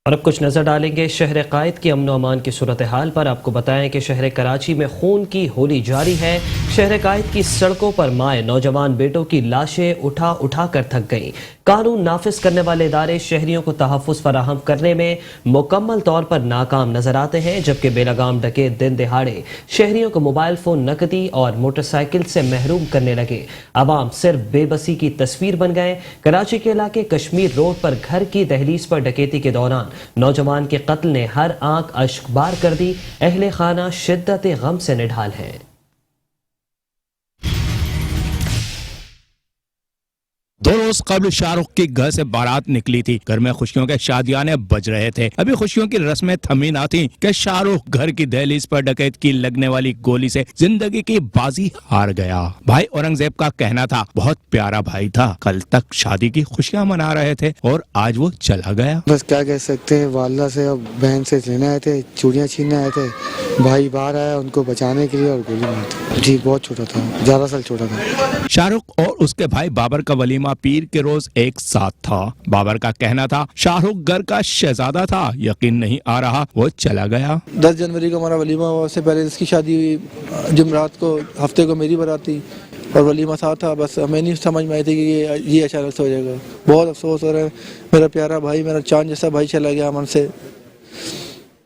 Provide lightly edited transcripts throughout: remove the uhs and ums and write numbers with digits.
और अब कुछ नजर डालेंगे शहर कायद की अमन अमान की सूरत हाल पर। आपको बताएं कि शहर कराची में खून की होली जारी है। शहर कायद की सड़कों पर माए नौजवान बेटों की लाशें उठा उठा कर थक गईं। कानून नाफिज करने वाले इदारे शहरियों को तहफ़्फ़ुज़ फराहम करने में मुकम्मल तौर पर नाकाम नजर आते हैं, जबकि बेलगाम डकैत दिन दिहाड़े शहरियों को मोबाइल फोन, नकदी और मोटरसाइकिल से महरूम करने लगे। आवाम सिर्फ बेबसी की तस्वीर बन गए। कराची के इलाके कश्मीर रोड पर घर की दहलीज पर डकैती के दौरान नौजवान के कत्ल ने हर आंख अश्कबार कर दी। अहले खाना शिद्दत गम से निढाल है। दो रोज कबल शाहरुख के घर से बारात निकली थी। घर में खुशियों के शादियाने बज रहे थे। अभी खुशियों की रस्में थमी ना थी कि शाहरुख घर की दहलीज पर डकैत की लगने वाली गोली से जिंदगी की बाजी हार गया। भाई औरंगजेब का कहना था, बहुत प्यारा भाई था, कल तक शादी की खुशियां मना रहे थे और आज वो चला गया। बस क्या कह सकते हैं, वालदा से और बहन से लेने आए थे, चूड़ियां छीनने आए थे। भाई बाहर आया उनको बचाने के लिए और गोली मार दी। जी बहुत छोटा था, 11 साल छोटा था। शाहरुख और उसके भाई बाबर का वलीमा पीर के रोज एक साथ था। बाबर का कहना था, शाहरुख घर का शहजादा था, यकीन नहीं आ रहा वो चला गया। 10 जनवरी को हमारा वलीमा हुआ, उससे पहले इसकी शादी हुई। जुमरात को हफ्ते को मेरी बारात थी और वलीमा साथ था। बस हमें नहीं समझ में आई थी कि ये अचानक से हो जाएगा। बहुत अफसोस हो रहा है। मेरा प्यारा भाई, मेरा चांद जैसा भाई चला गया मन से।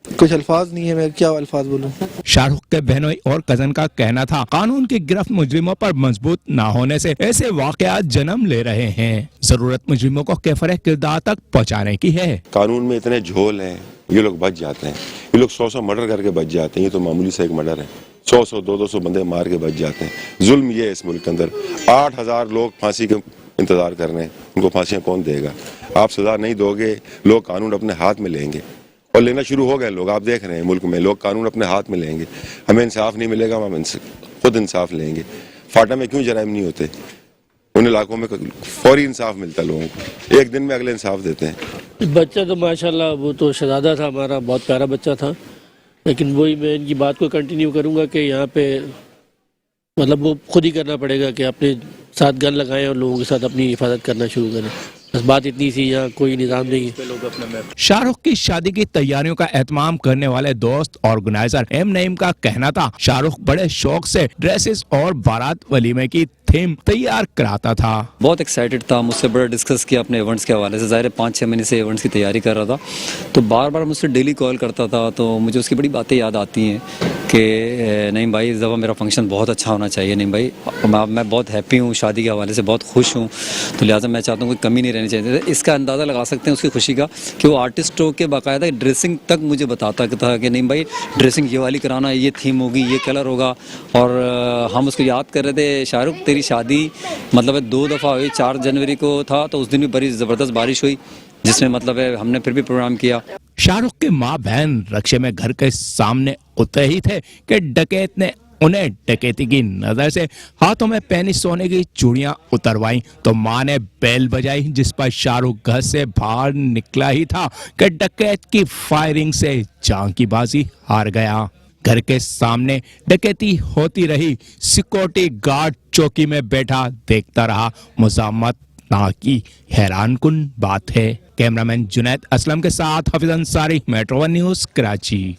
कुछ अल्फाज नहीं है, मैं क्या अल्फाज बोलूं। शाहरुख के बहनोई और कजन का कहना था, कानून की गिरफ्त मुजरिमों पर मजबूत न होने से ऐसे वाकयात जन्म ले रहे हैं। जरूरत मुजरिमों को कैफरे किरदार तक पहुंचाने की है। कानून में इतने झोल हैं, ये लोग बच जाते हैं। ये लोग 100 मर्डर करके बच जाते हैं। ये तो मामूली सा एक मर्डर है। 100 200 बंदे मार के बच जाते हैं। जुल्म ये है इस मुल्क के अंदर। 8000 लोग फांसी के इंतजार कर रहे हैं, उनको फांसियां कौन देगा? आप सजा नहीं दोगे, लोग कानून अपने हाथ में लेंगे और लेना शुरू हो गए लोग। आप देख रहे हैं मुल्क में लोग कानून अपने हाथ में लेंगे। हमें इंसाफ नहीं मिलेगा, हम खुद इंसाफ लेंगे। फाटा में क्यों जराइम नहीं होते? उन इलाकों में फौरी इंसाफ मिलता है लोगों को, एक दिन में अगले इंसाफ देते हैं। बच्चा तो माशाल्लाह वो तो शहजादा था हमारा, बहुत प्यारा बच्चा था। लेकिन वही मैं इनकी बात को कंटिन्यू करूंगा कि यहाँ पे मतलब वो खुद ही करना पड़ेगा कि अपने साथ गन लगाएं और लोगों के साथ अपनी हिफाजत करना शुरू करें। बस बात इतनी सी, यहाँ कोई निज़ाम नहीं है। शाहरुख की शादी की तैयारियों का एहतमाम करने वाले दोस्त ऑर्गेनाइजर एम नईम का कहना था, शाहरुख बड़े शौक से ड्रेसेस और बारात वलीमे की थीम तैयार कराता था। बहुत एक्साइटेड था, मुझसे बड़ा डिस्कस किया अपने इवेंट्स के हवाले से। ज़ाहिर है 5-6 महीने से इवेंट्स की तैयारी कर रहा था, तो बार बार मुझसे डेली कॉल करता था। तो मुझे उसकी बड़ी बातें याद आती हैं कि नहीं भाई, इस दफ़ा मेरा फंक्शन बहुत अच्छा होना चाहिए। नहीं भाई, मैं बहुत हैप्पी हूँ, शादी के हवाले से बहुत खुश हूँ, तो लिहाजा मैं चाहता हूँ कोई कमी नहीं रहनी चाहिए। इसका अंदाज़ा लगा सकते हैं उसकी खुशी का कि वो आर्टिस्टों के बाकायदा ड्रेसिंग तक मुझे बताता था कि नहीं भाई, ड्रेसिंग ये वाली कराना, ये थीम होगी, ये कलर होगा। और हम उसको याद कर रहे थे, शाहरुख तेरी शादी मतलब है 2 दफ़ा हुई। 4 जनवरी को था तो उस दिन भी बड़ी ज़बरदस्त बारिश हुई, जिसमें मतलब है हमने फिर भी प्रोग्राम किया। शाहरुख के माँ बहन रक्शे में घर के सामने उतरे ही थे कि डकैत ने उन्हें डकैती की नजर से हाथों में पहनी सोने की चूड़ियां उतरवाई। तो माँ ने बेल बजाई, जिस पर शाहरुख घर से बाहर निकला ही था कि डकैत की फायरिंग से जान की बाजी हार गया। घर के सामने डकैती होती रही, सिक्योरिटी गार्ड चौकी में बैठा देखता रहा। मुजामत ना की हैरानकुन बात है। कैमरामैन जुनैद असलम के साथ हफीज अंसारी, मेट्रो 1 न्यूज़, कराची।